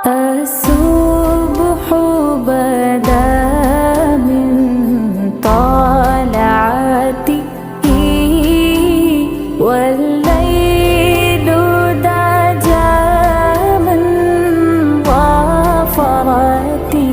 الصبح بدا من طلعته والليل دجى من ظفرته